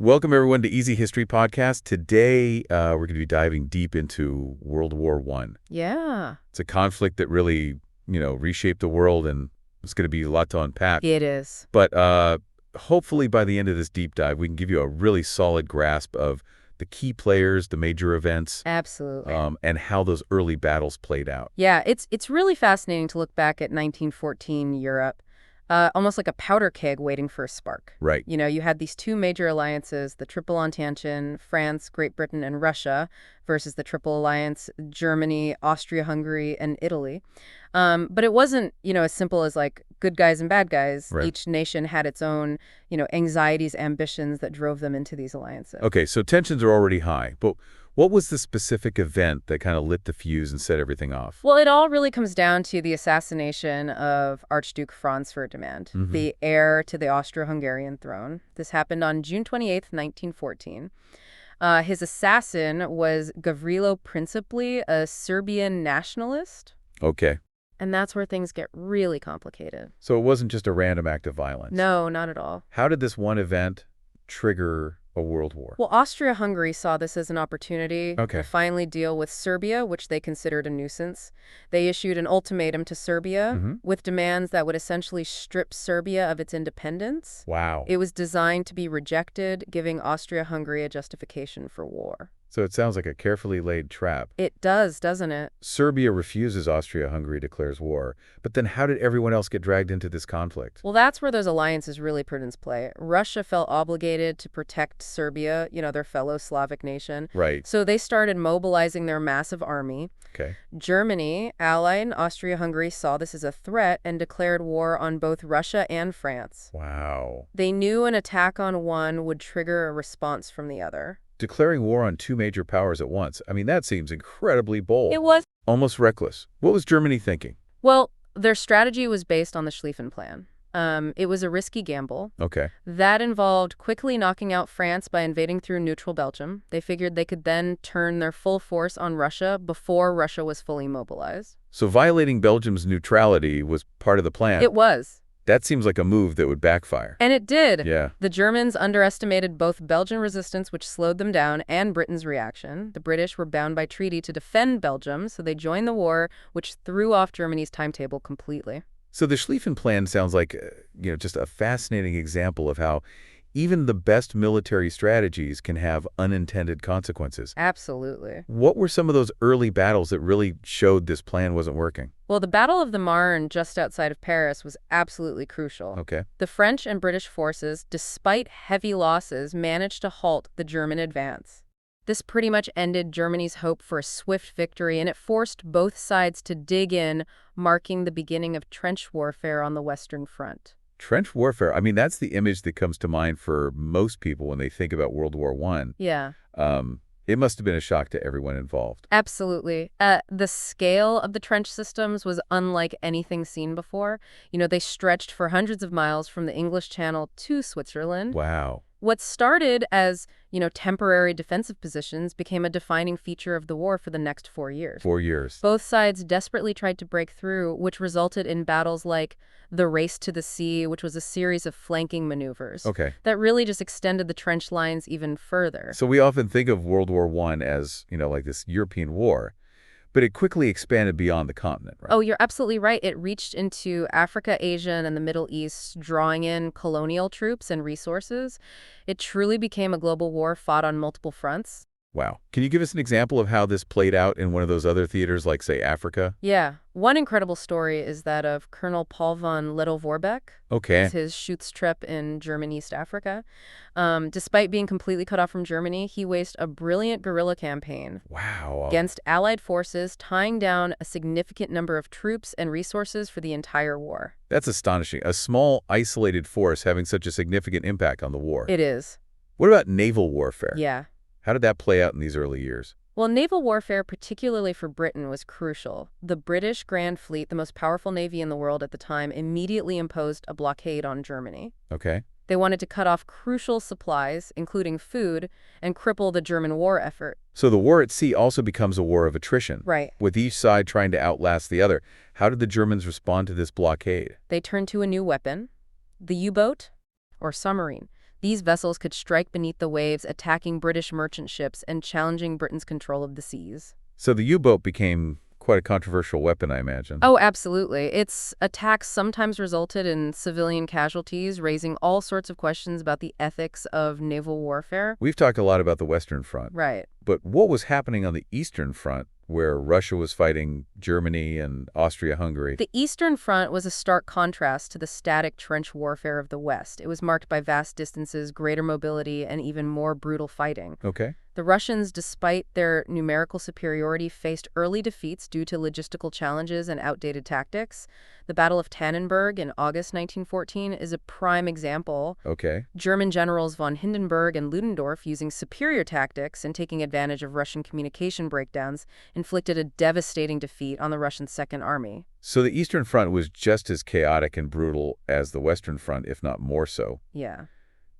Welcome, everyone, to Easy History Podcast. Today, we're going to be diving deep into World War I. Yeah. It's a conflict that really, reshaped the world, and it's going to be a lot to unpack. It is. But hopefully by the end of this deep dive, we can give you a really solid grasp of the key players, the major events, Absolutely. and how those early battles played out. Yeah, it's really fascinating to look back at 1914 Europe, almost like a powder keg waiting for a spark. Right. You had these two major alliances, the Triple Entente, France, Great Britain, and Russia, versus the Triple Alliance, Germany, Austria-Hungary, and Italy. But it wasn't, as simple as like good guys and bad guys. Right. Each nation had its own, anxieties, ambitions that drove them into these alliances. Okay, so tensions are already high, but what was the specific event that kind of lit the fuse and set everything off? Well, it all really comes down to the assassination of Archduke Franz Ferdinand, the heir to the Austro-Hungarian throne. This happened on June 28th, 1914. His assassin was Gavrilo Principli, a Serbian nationalist. Okay. And that's where things get really complicated. So it wasn't just a random act of violence. No, not at all. How did this one event trigger a world war? Well, Austria-Hungary saw this as an opportunity Okay. to finally deal with Serbia, which they considered a nuisance. They issued an ultimatum to Serbia with demands that would essentially strip Serbia of its independence. Wow. It was designed to be rejected, giving Austria-Hungary a justification for war. So it sounds like a carefully laid trap. It does, doesn't it? Serbia refuses, Austria-Hungary declares war. But then how did everyone else get dragged into this conflict? Well, that's where those alliances really put into play. Russia felt obligated to protect Serbia, their fellow Slavic nation. Right. So they started mobilizing their massive army. Okay. Germany, allied Austria-Hungary, saw this as a threat and declared war on both Russia and France. Wow. They knew an attack on one would trigger a response from the other. Declaring war on two major powers at once. I mean, that seems incredibly bold. It was. Almost reckless. What was Germany thinking? Well, their strategy was based on the Schlieffen Plan. It was a risky gamble. Okay. That involved quickly knocking out France by invading through neutral Belgium. They figured they could then turn their full force on Russia before Russia was fully mobilized. So violating Belgium's neutrality was part of the plan. It was. That seems like a move that would backfire. And it did. Yeah. The Germans underestimated both Belgian resistance, which slowed them down, and Britain's reaction. The British were bound by treaty to defend Belgium, so they joined the war, which threw off Germany's timetable completely. So the Schlieffen Plan sounds like, just a fascinating example of how even the best military strategies can have unintended consequences. Absolutely. What were some of those early battles that really showed this plan wasn't working? Well, the Battle of the Marne, just outside of Paris, was absolutely crucial. Okay. The French and British forces, despite heavy losses, managed to halt the German advance. This pretty much ended Germany's hope for a swift victory, and it forced both sides to dig in, marking the beginning of trench warfare on the Western Front. Trench warfare, I mean, that's the image that comes to mind for most people when they think about World War I. Yeah. It must have been a shock to everyone involved. Absolutely. The scale of the trench systems was unlike anything seen before. They stretched for hundreds of miles from the English Channel to Switzerland. Wow. What started as, temporary defensive positions became a defining feature of the war for the next 4 years. 4 years. Both sides desperately tried to break through, which resulted in battles like the Race to the Sea, which was a series of flanking maneuvers. Okay. That really just extended the trench lines even further. So we often think of World War I as, like this European war, but it quickly expanded beyond the continent, right? Oh, you're absolutely right. It reached into Africa, Asia, and the Middle East, drawing in colonial troops and resources. It truly became a global war fought on multiple fronts. Wow. Can you give us an example of how this played out in one of those other theaters, like, say, Africa? Yeah. One incredible story is that of Colonel Paul von Lettow-Vorbeck. Okay. His Schutztruppe in German East Africa. Despite being completely cut off from Germany, he waged a brilliant guerrilla campaign. Wow. Against Allied forces, tying down a significant number of troops and resources for the entire war. That's astonishing. A small, isolated force having such a significant impact on the war. It is. What about naval warfare? Yeah. How did that play out in these early years? Well, naval warfare, particularly for Britain, was crucial. The British Grand Fleet, the most powerful navy in the world at the time, immediately imposed a blockade on Germany. Okay. They wanted to cut off crucial supplies, including food, and cripple the German war effort. So the war at sea also becomes a war of attrition. Right. With each side trying to outlast the other. How did the Germans respond to this blockade? They turned to a new weapon, the U-boat, or submarine. These vessels could strike beneath the waves, attacking British merchant ships and challenging Britain's control of the seas. So the U-boat became quite a controversial weapon, I imagine. Oh, absolutely. Its attacks sometimes resulted in civilian casualties, raising all sorts of questions about the ethics of naval warfare. We've talked a lot about the Western Front. Right. But what was happening on the Eastern Front, where Russia was fighting Germany and Austria-Hungary? The Eastern Front was a stark contrast to the static trench warfare of the West. It was marked by vast distances, greater mobility, and even more brutal fighting. Okay. The Russians, despite their numerical superiority, faced early defeats due to logistical challenges and outdated tactics. The Battle of Tannenberg in August 1914 is a prime example. Okay. German generals von Hindenburg and Ludendorff, using superior tactics and taking advantage of Russian communication breakdowns, inflicted a devastating defeat on the Russian Second Army. So the Eastern Front was just as chaotic and brutal as the Western Front, if not more so. Yeah.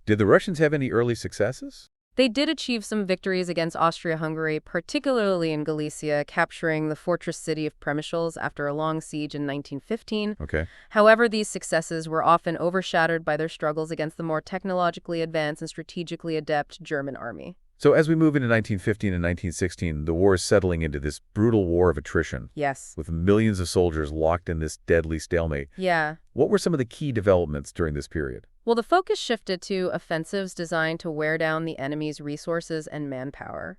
Did the Russians have any early successes? They did achieve some victories against Austria-Hungary, particularly in Galicia, capturing the fortress city of Przemysl after a long siege in 1915. Okay. However, these successes were often overshadowed by their struggles against the more technologically advanced and strategically adept German army. So as we move into 1915 and 1916, the war is settling into this brutal war of attrition, Yes. with millions of soldiers locked in this deadly stalemate. Yeah. What were some of the key developments during this period? Well, the focus shifted to offensives designed to wear down the enemy's resources and manpower.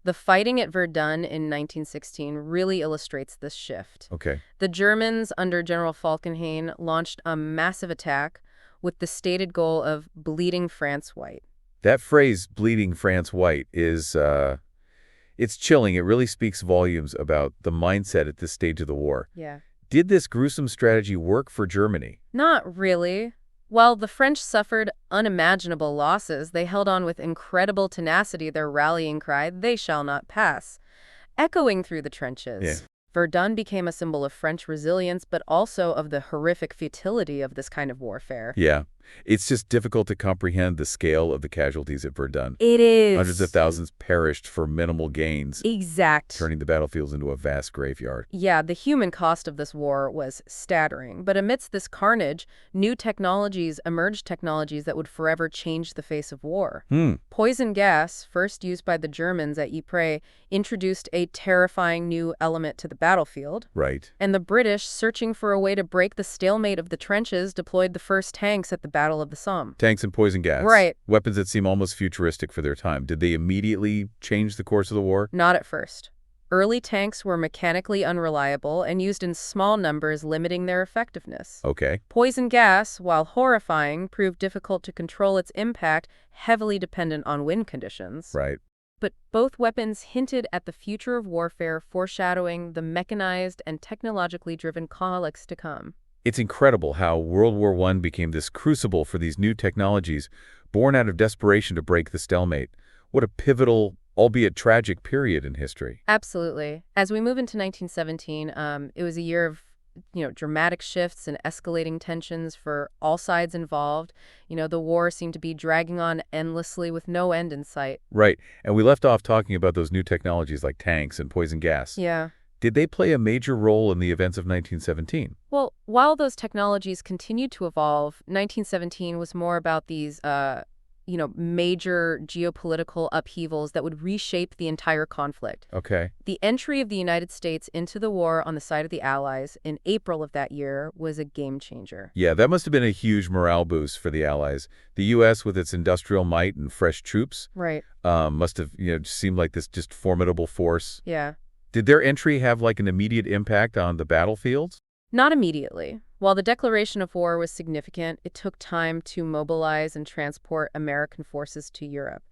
The fighting at Verdun in 1916 really illustrates this shift. Okay. The Germans, under General Falkenhayn, launched a massive attack with the stated goal of bleeding France white. That phrase, bleeding France white, is, it's chilling. It really speaks volumes about the mindset at this stage of the war. Yeah. Did this gruesome strategy work for Germany? Not really. While the French suffered unimaginable losses, they held on with incredible tenacity their rallying cry, "They shall not pass," echoing through the trenches. Yeah. Verdun became a symbol of French resilience, but also of the horrific futility of this kind of warfare. Yeah. It's just difficult to comprehend the scale of the casualties at Verdun. It is. Hundreds of thousands perished for minimal gains, Exact. turning the battlefields into a vast graveyard. Yeah, the human cost of this war was staggering. But amidst this carnage, new technologies emerged, technologies that would forever change the face of war. Poison gas, first used by the Germans at Ypres, introduced a terrifying new element to the battlefield. Right. And the British, searching for a way to break the stalemate of the trenches, deployed the first tanks at the Battle of the Somme. Tanks and poison gas. Right. Weapons that seem almost futuristic for their time. Did they immediately change the course of the war? Not at first. Early tanks were mechanically unreliable and used in small numbers, limiting their effectiveness. Okay. Poison gas, while horrifying, proved difficult to control, its impact heavily dependent on wind conditions. Right. But both weapons hinted at the future of warfare, foreshadowing the mechanized and technologically driven conflicts to come. It's incredible how World War I became this crucible for these new technologies, born out of desperation to break the stalemate. What a pivotal, albeit tragic, period in history. Absolutely. As we move into 1917, it was a year of dramatic shifts and escalating tensions for all sides involved. The war seemed to be dragging on endlessly with no end in sight. Right. And we left off talking about those new technologies like tanks and poison gas. Yeah. Did they play a major role in the events of 1917? Well, while those technologies continued to evolve, 1917 was more about these, major geopolitical upheavals that would reshape the entire conflict. Okay. The entry of the United States into the war on the side of the Allies in April of that year was a game changer. Yeah, that must have been a huge morale boost for the Allies. The U.S., with its industrial might and fresh troops, Right. must have seemed like this just formidable force. Yeah. Did their entry have like an immediate impact on the battlefields? Not immediately. While the declaration of war was significant, it took time to mobilize and transport American forces to Europe.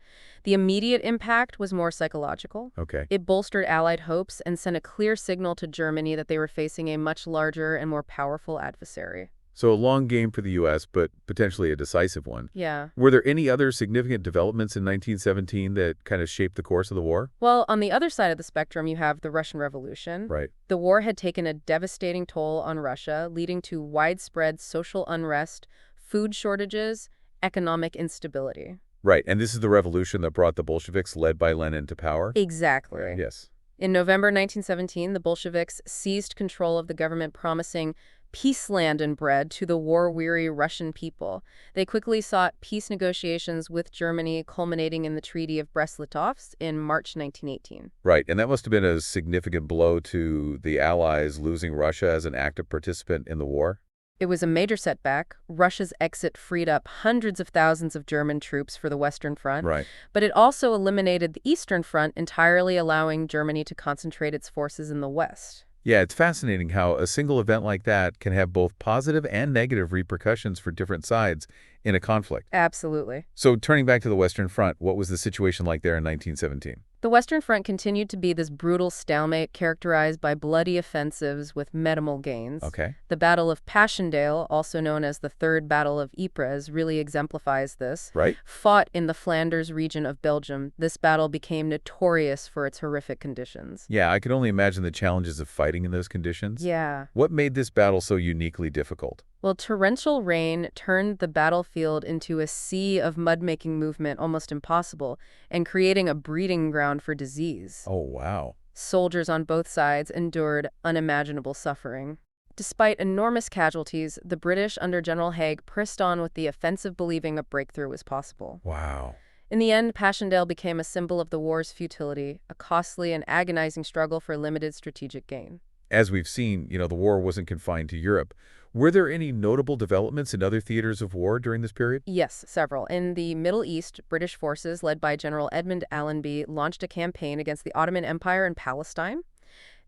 The immediate impact was more psychological. Okay. It bolstered Allied hopes and sent a clear signal to Germany that they were facing a much larger and more powerful adversary. So a long game for the U.S., but potentially a decisive one. Yeah. Were there any other significant developments in 1917 that kind of shaped the course of the war? Well, on the other side of the spectrum, you have the Russian Revolution. Right. The war had taken a devastating toll on Russia, leading to widespread social unrest, food shortages, economic instability. Right. And this is the revolution that brought the Bolsheviks, led by Lenin, to power? Exactly. Yes. In November 1917, the Bolsheviks seized control of the government, promising peace land and bread to the war-weary Russian people. They quickly sought peace negotiations with Germany, culminating in the Treaty of Brest-Litovsk in March 1918. Right, and that must have been a significant blow to the Allies losing Russia as an active participant in the war. It was a major setback. Russia's exit freed up hundreds of thousands of German troops for the Western Front, Right. but it also eliminated the Eastern Front, entirely allowing Germany to concentrate its forces in the West. Yeah, it's fascinating how a single event like that can have both positive and negative repercussions for different sides in a conflict. Absolutely. So turning back to the Western Front, what was the situation like there in 1917? The Western Front continued to be this brutal stalemate characterized by bloody offensives with minimal gains. Okay. The Battle of Passchendaele, also known as the Third Battle of Ypres, really exemplifies this. Right. Fought in the Flanders region of Belgium, this battle became notorious for its horrific conditions. Yeah, I could only imagine the challenges of fighting in those conditions. Yeah. What made this battle so uniquely difficult? Well, torrential rain turned the battlefield into a sea of mud-making movement almost impossible, and creating a breeding ground for disease. Oh, wow. Soldiers on both sides endured unimaginable suffering. Despite enormous casualties, the British under General Haig pressed on with the offensive, believing a breakthrough was possible. Wow. In the end, Passchendaele became a symbol of the war's futility, a costly and agonizing struggle for limited strategic gain. As we've seen, the war wasn't confined to Europe. Were there any notable developments in other theaters of war during this period? Yes, several. In the Middle East, British forces led by General Edmund Allenby launched a campaign against the Ottoman Empire in Palestine.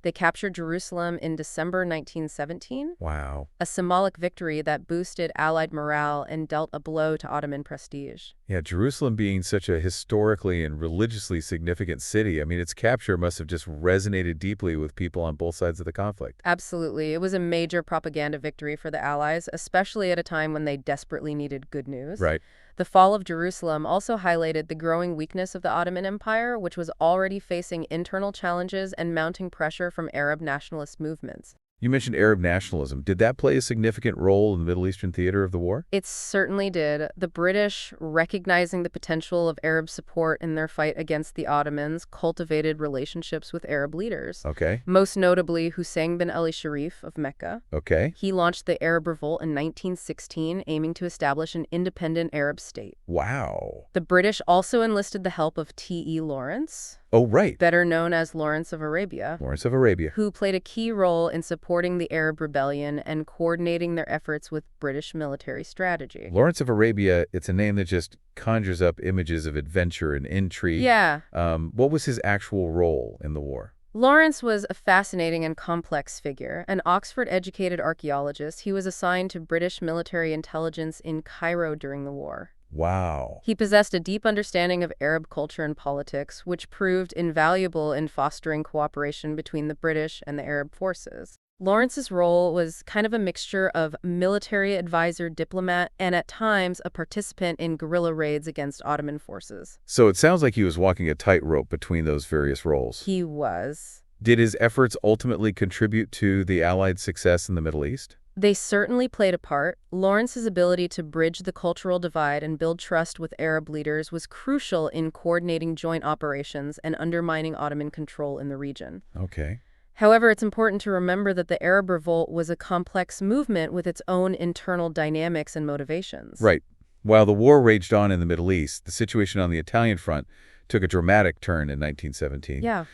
They captured Jerusalem in December 1917, Wow. a symbolic victory that boosted Allied morale and dealt a blow to Ottoman prestige. Yeah, Jerusalem being such a historically and religiously significant city, its capture must have just resonated deeply with people on both sides of the conflict. Absolutely. It was a major propaganda victory for the Allies, especially at a time when they desperately needed good news. Right. The fall of Jerusalem also highlighted the growing weakness of the Ottoman Empire, which was already facing internal challenges and mounting pressure from Arab nationalist movements. You mentioned Arab nationalism. Did that play a significant role in the Middle Eastern theater of the war? It certainly did. The British, recognizing the potential of Arab support in their fight against the Ottomans, cultivated relationships with Arab leaders. Okay. Most notably Hussein bin Ali Sharif of Mecca. Okay. He launched the Arab Revolt in 1916, aiming to establish an independent Arab state. Wow. The British also enlisted the help of T.E. Lawrence, Oh, right. better known as Lawrence of Arabia, Lawrence of Arabia. who played a key role in supporting the Arab rebellion and coordinating their efforts with British military strategy. Lawrence of Arabia, it's a name that just conjures up images of adventure and intrigue. Yeah. What was his actual role in the war? Lawrence was a fascinating and complex figure. An Oxford-educated archaeologist, he was assigned to British military intelligence in Cairo during the war. Wow. He possessed a deep understanding of Arab culture and politics, which proved invaluable in fostering cooperation between the British and the Arab forces. Lawrence's role was kind of a mixture of military advisor, diplomat, and at times a participant in guerrilla raids against Ottoman forces. So it sounds like he was walking a tightrope between those various roles. He was. Did his efforts ultimately contribute to the Allied success in the Middle East? They certainly played a part. Lawrence's ability to bridge the cultural divide and build trust with Arab leaders was crucial in coordinating joint operations and undermining Ottoman control in the region. Okay. However, it's important to remember that the Arab Revolt was a complex movement with its own internal dynamics and motivations. Right. While the war raged on in the Middle East, the situation on the Italian front took a dramatic turn in 1917. Yeah.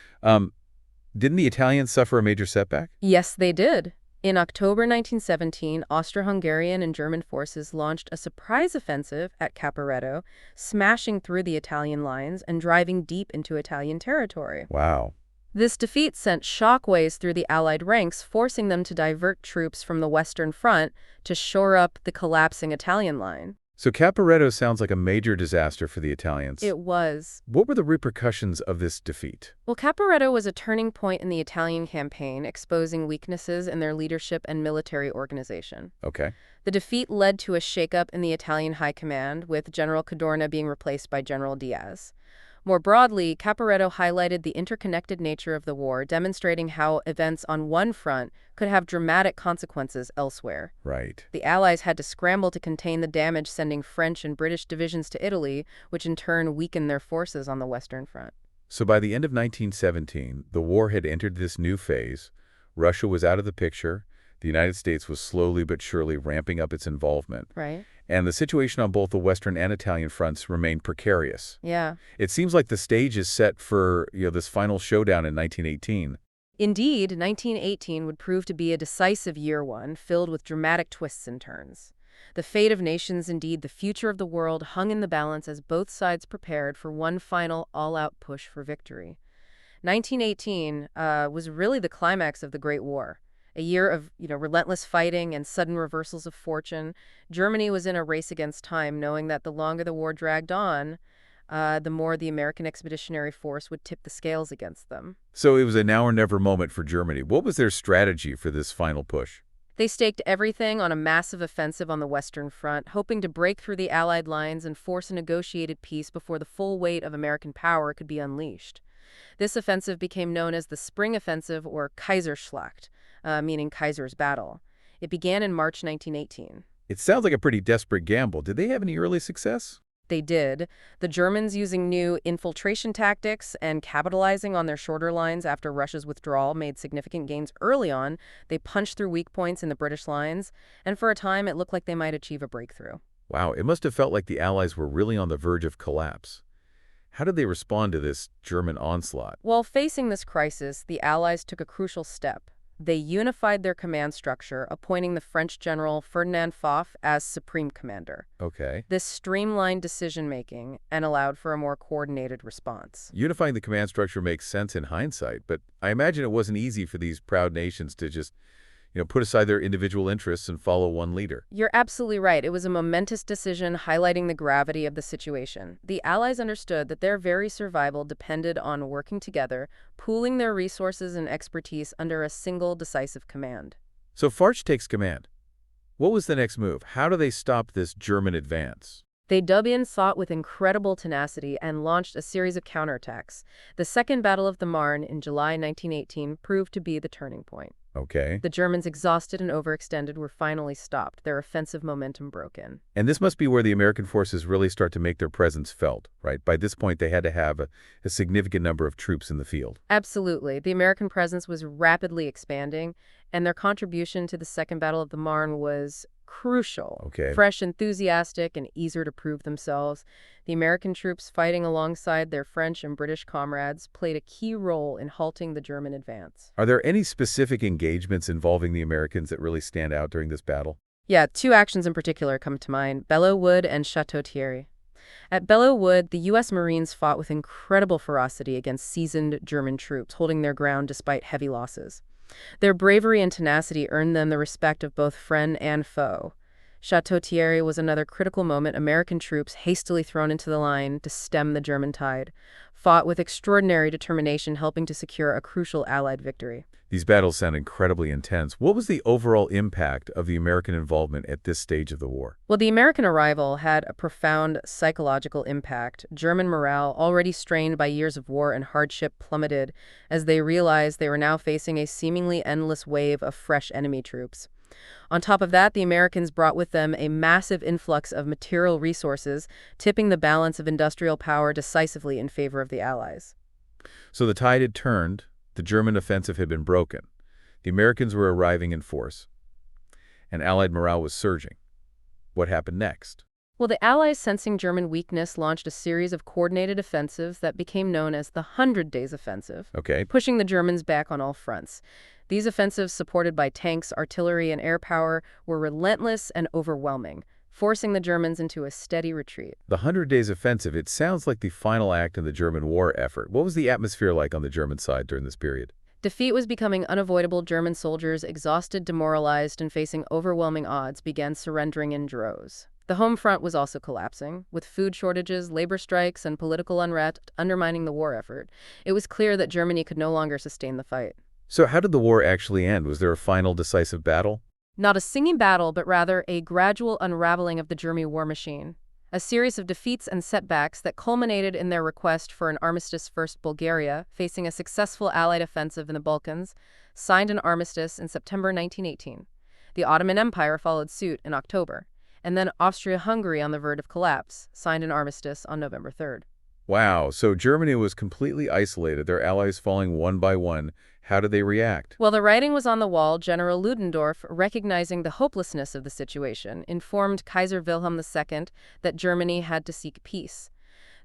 Didn't the Italians suffer a major setback? Yes, they did. In October 1917, Austro-Hungarian and German forces launched a surprise offensive at Caporetto, smashing through the Italian lines and driving deep into Italian territory. Wow. This defeat sent shockwaves through the Allied ranks, forcing them to divert troops from the Western Front to shore up the collapsing Italian line. So Caporetto sounds like a major disaster for the Italians. It was. What were the repercussions of this defeat? Well, Caporetto was a turning point in the Italian campaign, exposing weaknesses in their leadership and military organization. Okay. The defeat led to a shakeup in the Italian high command, with General Cadorna being replaced by General Diaz. More broadly, Caporetto highlighted the interconnected nature of the war, demonstrating how events on one front could have dramatic consequences elsewhere. Right. The Allies had to scramble to contain the damage, sending French and British divisions to Italy, which in turn weakened their forces on the Western Front. So by the end of 1917, the war had entered this new phase. Russia was out of the picture. The United States was slowly but surely ramping up its involvement. Right. And the situation on both the Western and Italian fronts remained precarious. Yeah. It seems like the stage is set for, this final showdown in 1918. Indeed, 1918 would prove to be a decisive year one, filled with dramatic twists and turns. The fate of nations, indeed the future of the world, hung in the balance as both sides prepared for one final all-out push for victory. 1918 was really the climax of the Great War. A year of, relentless fighting and sudden reversals of fortune. Germany was in a race against time, knowing that the longer the war dragged on, the more the American Expeditionary Force would tip the scales against them. So it was a now or never moment for Germany. What was their strategy for this final push? They staked everything on a massive offensive on the Western Front, hoping to break through the Allied lines and force a negotiated peace before the full weight of American power could be unleashed. This offensive became known as the Spring Offensive, or Kaiserschlacht, meaning Kaiser's Battle. It began in March 1918. It sounds like a pretty desperate gamble. Did they have any early success? They did. The Germans, using new infiltration tactics and capitalizing on their shorter lines after Russia's withdrawal, made significant gains early on. They punched through weak points in the British lines, and for a time it looked like they might achieve a breakthrough. Wow, it must have felt like the Allies were really on the verge of collapse. How did they respond to this German onslaught? While facing this crisis, the Allies took a crucial step. They unified their command structure, appointing the French general Ferdinand Foch as supreme commander. Okay. This streamlined decision-making and allowed for a more coordinated response. Unifying the command structure makes sense in hindsight, but I imagine it wasn't easy for these proud nations to just, put aside their individual interests and follow one leader. You're absolutely right. It was a momentous decision highlighting the gravity of the situation. The Allies understood that their very survival depended on working together, pooling their resources and expertise under a single decisive command. So Foch takes command. What was the next move? How do they stop this German advance? They dug in, fought with incredible tenacity, and launched a series of counterattacks. The Second Battle of the Marne in July 1918 proved to be the turning point. Okay. The Germans, exhausted and overextended, were finally stopped, their offensive momentum broken. And this must be where the American forces really start to make their presence felt, right? By this point, they had to have a significant number of troops in the field. Absolutely. The American presence was rapidly expanding, and their contribution to the Second Battle of the Marne was crucial. Okay. Fresh, enthusiastic, and eager to prove themselves, the American troops fighting alongside their French and British comrades played a key role in halting the German advance. Are there any specific engagements involving the Americans that really stand out during this battle? Yeah, two actions in particular come to mind: Belleau Wood and Château Thierry. At Belleau Wood, the U.S. Marines fought with incredible ferocity against seasoned German troops, holding their ground despite heavy losses. Their bravery and tenacity earned them the respect of both friend and foe. Château Thierry was another critical moment. American troops, hastily thrown into the line to stem the German tide, fought with extraordinary determination, helping to secure a crucial Allied victory. These battles sound incredibly intense. What was the overall impact of the American involvement at this stage of the war? Well, the American arrival had a profound psychological impact. German morale, already strained by years of war and hardship, plummeted as they realized they were now facing a seemingly endless wave of fresh enemy troops. On top of that, the Americans brought with them a massive influx of material resources, tipping the balance of industrial power decisively in favor of the Allies. So the tide had turned. The German offensive had been broken. The Americans were arriving in force, and Allied morale was surging. What happened next? Well, the Allies, sensing German weakness, launched a series of coordinated offensives that became known as the 100 Days Offensive, Okay. pushing the Germans back on all fronts. These offensives, supported by tanks, artillery, and air power, were relentless and overwhelming, forcing the Germans into a steady retreat. The 100 Days Offensive, it sounds like the final act in the German war effort. What was the atmosphere like on the German side during this period? Defeat was becoming unavoidable. German soldiers, exhausted, demoralized, and facing overwhelming odds, began surrendering in droves. The home front was also collapsing, with food shortages, labor strikes, and political unrest undermining the war effort. It was clear that Germany could no longer sustain the fight. So how did the war actually end? Was there a final decisive battle? Not a singing battle, but rather a gradual unraveling of the German war machine. A series of defeats and setbacks that culminated in their request for an armistice. First, Bulgaria, facing a successful Allied offensive in the Balkans, signed an armistice in September 1918. The Ottoman Empire followed suit in October, and then Austria-Hungary, on the verge of collapse, signed an armistice on November 3rd. Wow, so Germany was completely isolated, their allies falling one by one. How did they react? While the writing was on the wall, General Ludendorff, recognizing the hopelessness of the situation, informed Kaiser Wilhelm II that Germany had to seek peace.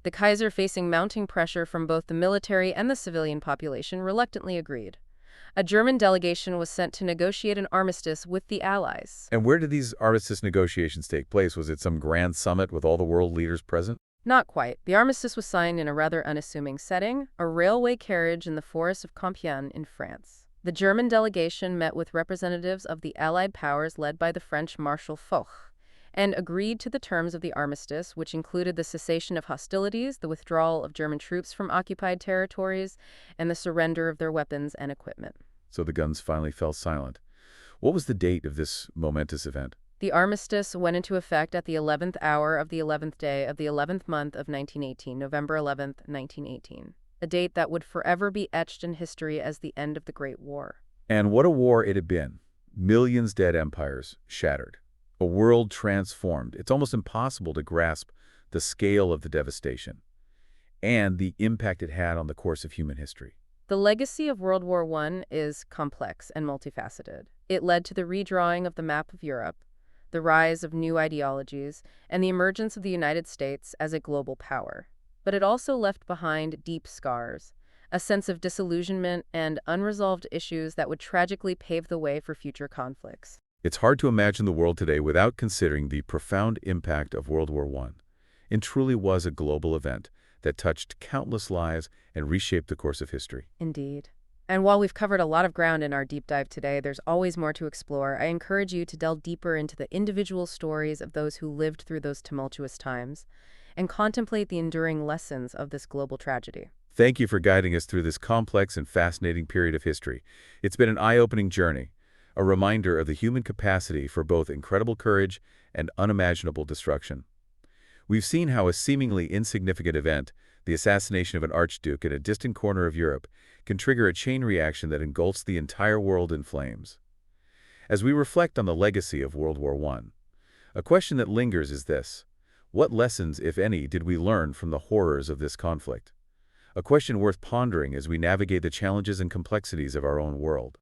The Kaiser, facing mounting pressure from both the military and the civilian population, reluctantly agreed. A German delegation was sent to negotiate an armistice with the Allies. And where did these armistice negotiations take place? Was it some grand summit with all the world leaders present? Not quite. The armistice was signed in a rather unassuming setting, a railway carriage in the forests of Compiègne in France. The German delegation met with representatives of the Allied powers led by the French Marshal Foch, and agreed to the terms of the armistice, which included the cessation of hostilities, the withdrawal of German troops from occupied territories, and the surrender of their weapons and equipment. So the guns finally fell silent. What was the date of this momentous event? The armistice went into effect at the 11th hour of the 11th day of the 11th month of 1918, November 11th, 1918, a date that would forever be etched in history as the end of the Great War. And what a war it had been. Millions dead, empires shattered. A world transformed. It's almost impossible to grasp the scale of the devastation and the impact it had on the course of human history. The legacy of World War I is complex and multifaceted. It led to the redrawing of the map of Europe, the rise of new ideologies, and the emergence of the United States as a global power. But it also left behind deep scars, a sense of disillusionment and unresolved issues that would tragically pave the way for future conflicts. It's hard to imagine the world today without considering the profound impact of World War I. It truly was a global event that touched countless lives and reshaped the course of history. Indeed. And while we've covered a lot of ground in our deep dive today, there's always more to explore. I encourage you to delve deeper into the individual stories of those who lived through those tumultuous times and contemplate the enduring lessons of this global tragedy. Thank you for guiding us through this complex and fascinating period of history. It's been an eye-opening journey, a reminder of the human capacity for both incredible courage and unimaginable destruction. We've seen how a seemingly insignificant event, the assassination of an archduke in a distant corner of Europe, can trigger a chain reaction that engulfs the entire world in flames. As we reflect on the legacy of World War I, a question that lingers is this: what lessons, if any, did we learn from the horrors of this conflict? A question worth pondering as we navigate the challenges and complexities of our own world.